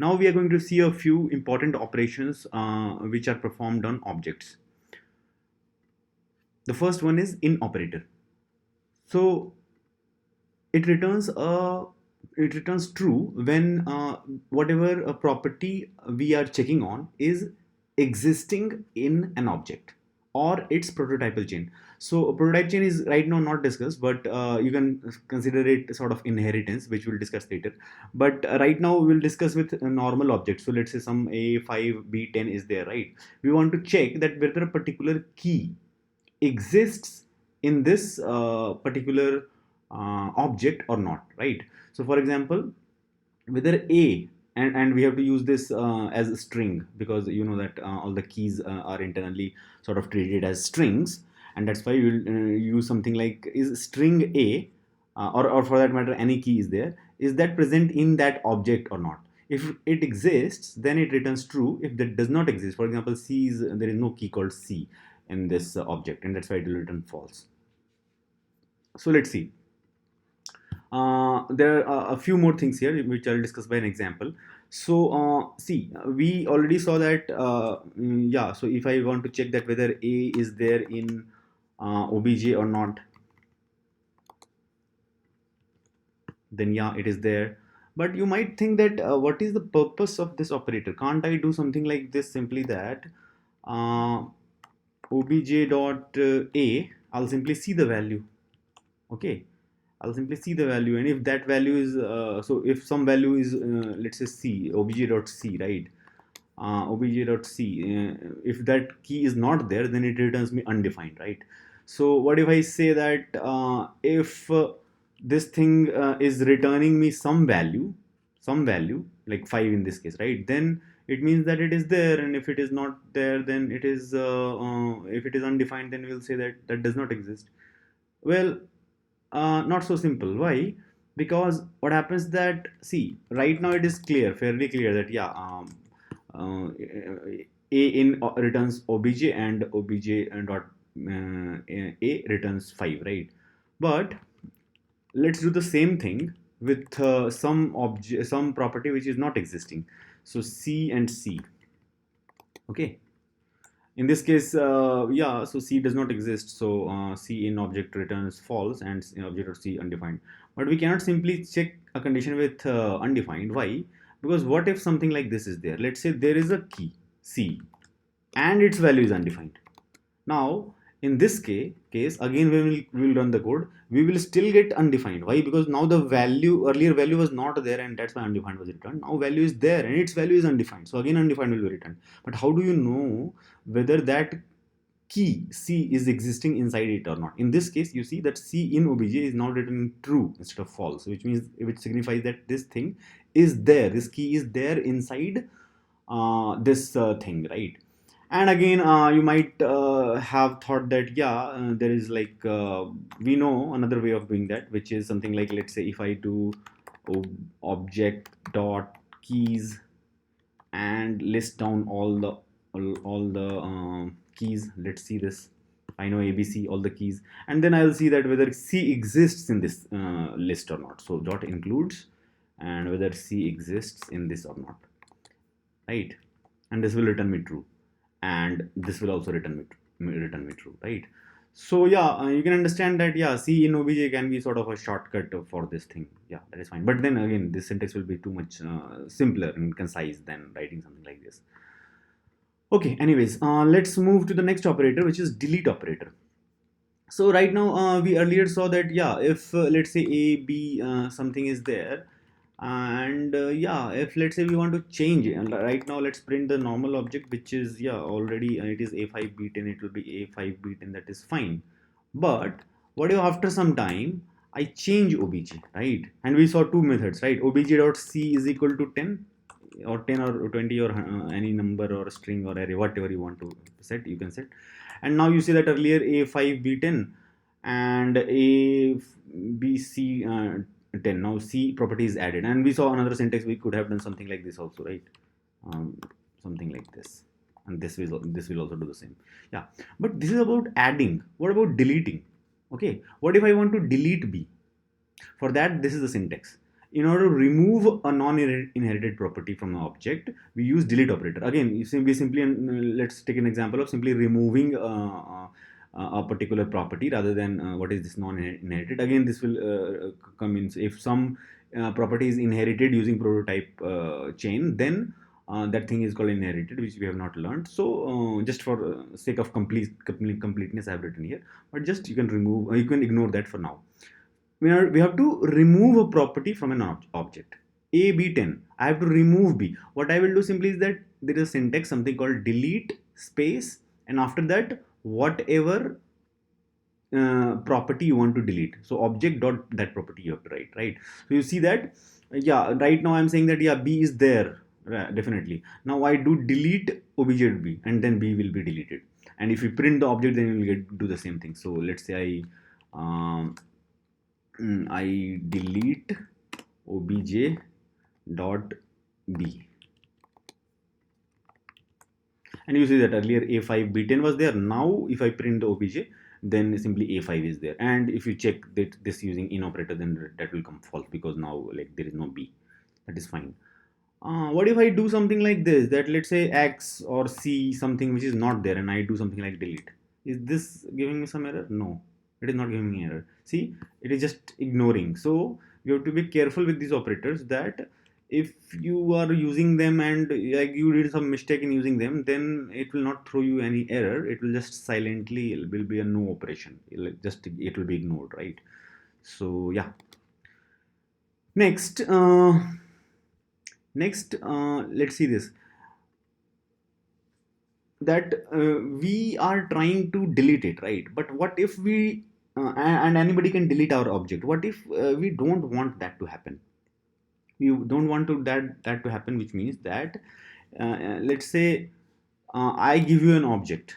Now we are going to see a few important operations which are performed on objects. The first one is in operator. So it returns true when whatever a property we are checking on is existing in an object or its prototypal chain. So a prototype chain is right now not discussed, but you can consider it sort of inheritance, which we'll discuss later. But right now we'll discuss with a normal object. So let's say some A5 B10 is there, right? We want to check that whether a particular key exists in this particular object or not, right? So for example, whether a and we have to use this as a string, because you know that all the keys are internally sort of treated as strings, and that's why we will use something like, is string a or for that matter any key is there, is that present in that object or not? If it exists, then it returns true. If that does not exist, for example, c is, there is no key called c in this object, and that's why it will return false. So let's see. There are a few more things here which I'll discuss by an example. So see, we already saw that yeah, so if I want to check that whether a is there in obj or not, then yeah, it is there. But you might think that what is the purpose of this operator? Can't I do something like this, simply that uh, obj dot a, I'll simply see the value. Okay, I'll simply see the value, and if that value is so if some value is let's say c, obj.c, right? Obj.c, if that key is not there, then it returns me undefined, right? So what if I say that if this thing is returning me some value like 5 in this case, right? Then it means that it is there, and if it is not there, then it is if it is undefined, then we'll say that that does not exist. Well, not so simple. Why? Because what happens that, see, right now it is clear, fairly clear that yeah, a in returns obj, and obj dot a returns 5, right? But let's do the same thing with some property which is not existing. So c and c. Okay, in this case yeah, so c does not exist, so c in object returns false, and in object of c undefined. But we cannot simply check a condition with undefined. Why? Because what if something like this is there? Let's say there is a key c and its value is undefined. Now, in this case, again we will run the code. We will still get undefined. Why? Because now the earlier value was not there, and that's why undefined was returned. Now value is there, and its value is undefined. So again undefined will be returned. But how do you know whether that key c is existing inside it or not? In this case, you see that c in obj is now written true instead of false, which signifies that this thing is there. This key is there inside this thing, right? And again you might have thought that yeah, there is like we know another way of doing that, which is something like, let's say if I do object dot keys and list down all the keys. Let's see this. I know abc, all the keys, and then I'll see that whether c exists in this list or not. So dot includes, and whether c exists in this or not, right? And this will return me true, and this will also return me true, right? So yeah, you can understand that yeah, c in obj can be sort of a shortcut for this thing. Yeah, that is fine. But then again, this syntax will be too much simpler and concise than writing something like this. Okay, anyways, let's move to the next operator, which is delete operator. So right now we earlier saw that yeah, if let's say a b something is there, and yeah, if let's say we want to change it, and right now let's print the normal object, which is yeah, already it is a5 b10, it will be a5 b10, that is fine. But what if after some time I change obj, right? And we saw two methods, right? obj dot c is equal to 10 or 10 or 20 or any number or string or array, whatever you want to set, you can set. And now you see that earlier a5 b10 and a b c 10, now c property is added, and we saw another syntax. We could have done something like this also, right? um, Something like this, and this will also do the same. Yeah, but this is about adding. What about deleting? Okay, what if I want to delete b? For that, this is the syntax. In order to remove a non-inherited property from an object, we use delete operator. Again, we simply, let's take an example of simply removing a particular property rather than what is this non-inherited. Again, this will come in if some property is inherited using prototype chain, then that thing is called inherited, which we have not learned. So just for sake of completeness, I have written here, but just you can remove, you can ignore that for now. We have to remove a property from an object. A, B, 10. I have to remove B. What I will do simply is that there is a syntax, something called delete space, and after that, whatever property you want to delete. So object dot that property you have to write, right? So you see that, yeah, right now I'm saying that, yeah, B is there, definitely. Now I do delete obj B, and then B will be deleted. And if you print the object, then you will do the same thing. So let's say I delete obj dot b, and you see that earlier a5 b10 was there. Now if I print the obj, then simply a5 is there, and if you check that this using in operator, then that will come false, because now like there is no b. That is fine. What if I do something like this, that let's say x or c, something which is not there, and I do something like delete? Is this giving me some error? No, it is not giving me error. See, it is just ignoring. So you have to be careful with these operators, that if you are using them and like you did some mistake in using them, then it will not throw you any error. It will just silently, it will be a no operation. It will be ignored, right? So yeah. Next, let's see this, that we are trying to delete it, right? But what if we and anybody can delete our object? What if we don't want that to happen? We don't want that to happen, which means that let's say I give you an object.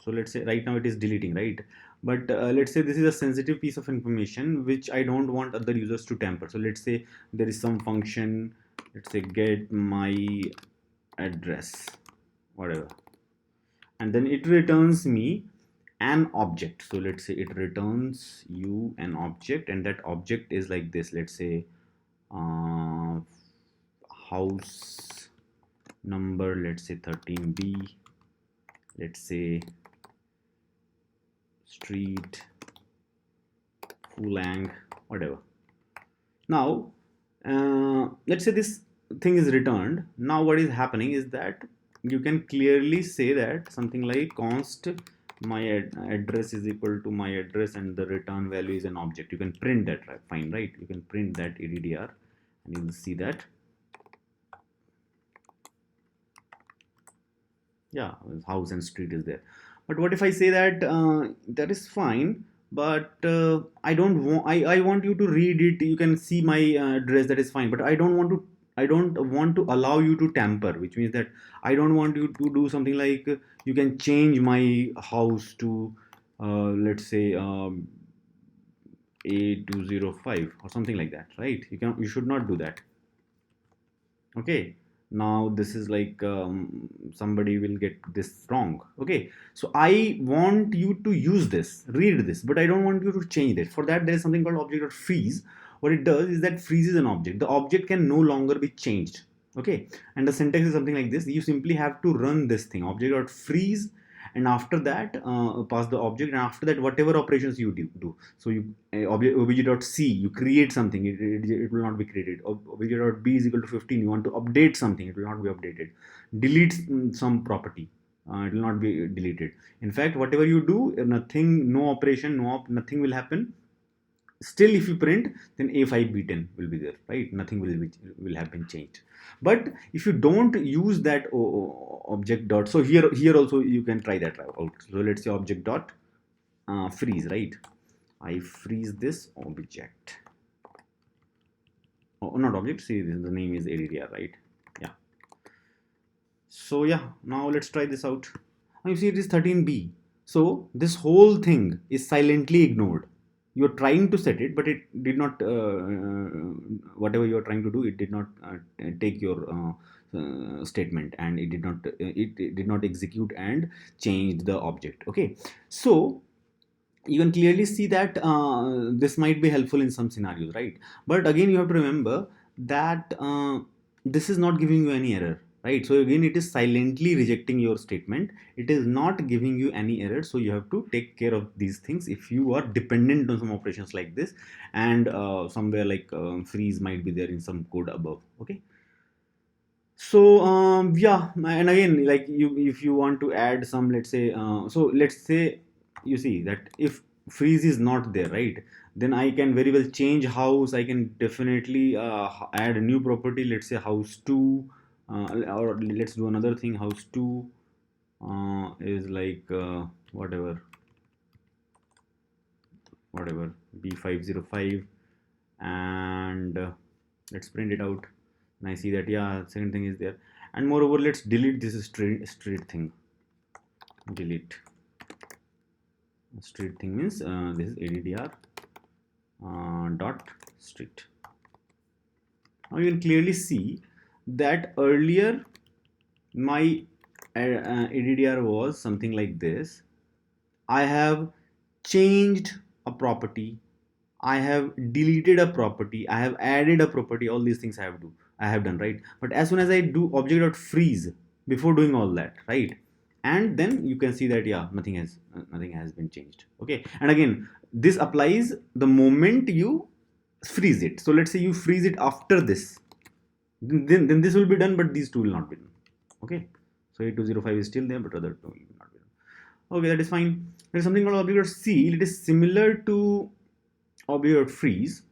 So let's say right now it is deleting, right? But let's say this is a sensitive piece of information which I don't want other users to tamper. So let's say there is some function, let's say get my address, whatever, and then it returns me an object. So let's say it returns you an object, and that object is like this. Let's say uh, house number, let's say 13b, let's say street Fulang, whatever. Now let's say this thing is returned. Now what is happening is that you can clearly say that something like const my address is equal to my address, and the return value is an object. You can print that, right? Fine, right? You can print that addr, and you will see that, yeah, house and street is there. But what if I say that that is fine, but I don't want, I want you to read it, you can see my address, that is fine, but I don't want to allow you to tamper, which means that I don't want you to do something like you can change my house to let's say A205 or something like that, right? You should not do that. Okay, now this is like somebody will get this wrong. Okay, so I want you to use this, read this, but I don't want you to change this. For that, there is something called object.freeze. What it does is that freezes an object. The object can no longer be changed. Okay, and the syntax is something like this. You simply have to run this thing, object.freeze, and after that pass the object, and after that whatever operations you do. So you obj.c, you create something, it will not be created. Obj.b is equal to 15, you want to update something, it will not be updated. Delete some property, it will not be deleted. In fact, whatever you do, nothing, no operation, nothing will happen. Still, if you print, then a5 b10 will be there, right? Nothing will have been changed. But if you don't use that object dot, so here also you can try that out. So let's say object dot freeze, right? I freeze this object, oh, not object, see this, the name is addr, right? Yeah. So yeah, now let's try this out. Now you see it is 13b, so this whole thing is silently ignored. You're trying to set it, but it did not whatever you're trying to do, it did not take your statement, and it did not execute and change the object. Okay, so you can clearly see that this might be helpful in some scenarios, right? But again, you have to remember that this is not giving you any error, right? So again, it is silently rejecting your statement. It is not giving you any error. So you have to take care of these things if you are dependent on some operations like this, and somewhere like freeze might be there in some code above. Okay. So yeah, and again, like you, if you want to add some, let's say, so let's say you see that if freeze is not there, right, then I can very well change house. I can definitely add a new property, let's say house 2, or let's do another thing. House 2 is like whatever B505, and let's print it out, and I see that yeah, second thing is there. And moreover, let's delete this street thing. Delete street thing means this is addr dot street. Now you can clearly see that earlier my addr was something like this. I have changed a property, I have deleted a property, I have added a property. All these things I have done, right? But as soon as I do object.freeze before doing all that, right? And then you can see that yeah, nothing has been changed. Okay. And again, this applies the moment you freeze it. So let's say you freeze it after this, then this will be done, but these two will not be done. Okay. So 8205 is still there, but other two will not be done. Okay, that is fine. There's something called object.seal. It is similar to object.freeze.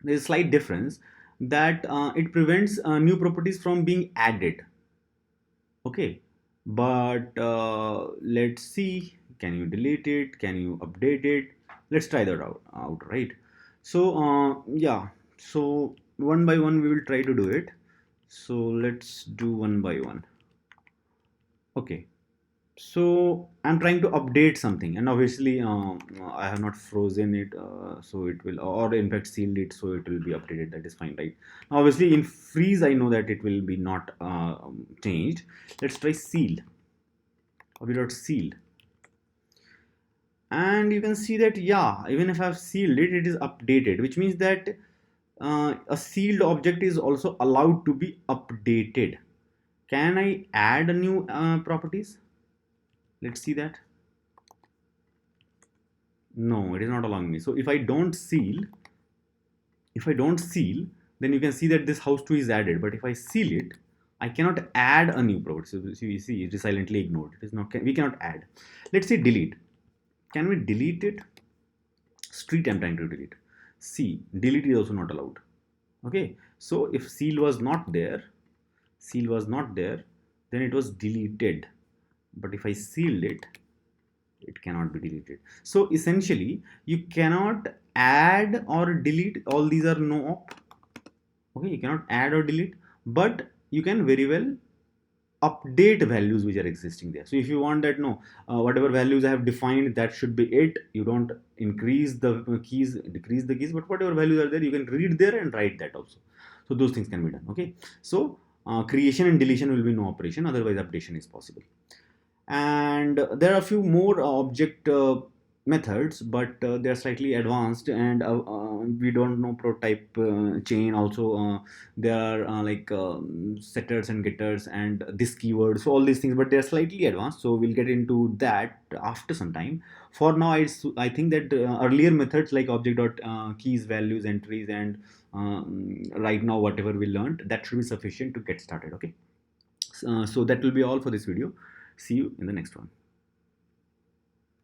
There is a slight difference that it prevents new properties from being added. Okay, but let's see, can you delete it, can you update it? Let's try that out, right? So yeah, so one by one we will try to do it. So let's do one by one. Okay, so I'm trying to update something, and obviously I have not frozen it, so it will, or in fact sealed it, so it will be updated. That is fine, right? Now obviously in freeze I know that it will be not changed. Let's try seal. Seal, and you can see that yeah, even if I've sealed it, it is updated, which means that a sealed object is also allowed to be updated. Can I add a new properties? Let's see that. No, it is not allowing me. So if I don't seal, then you can see that this house 2 is added. But if I seal it, I cannot add a new property. So you see, it is silently ignored. It is not, we cannot add. Let's say delete. Can we delete it? Street I'm trying to delete. See, delete is also not allowed. Okay, so if seal was not there, then it was deleted. But if I sealed it, it cannot be deleted. So essentially you cannot add or delete. All these are no op. Okay, you cannot add or delete, but you can very well update values which are existing there. So if you want that, no, whatever values I have defined, that should be it. You don't increase the keys, decrease the keys, but whatever values are there, you can read there and write that also. So those things can be done. Okay, so creation and deletion will be no operation, otherwise updation is possible. And there are a few more object methods, but they are slightly advanced, and we don't know prototype chain also. There are like setters and getters and this keyword, so all these things, but they are slightly advanced, so we'll get into that after some time. For now, I think that earlier methods like object dot keys, values, entries, and right now whatever we learned, that should be sufficient to get started. Okay, so that will be all for this video. See you in the next one.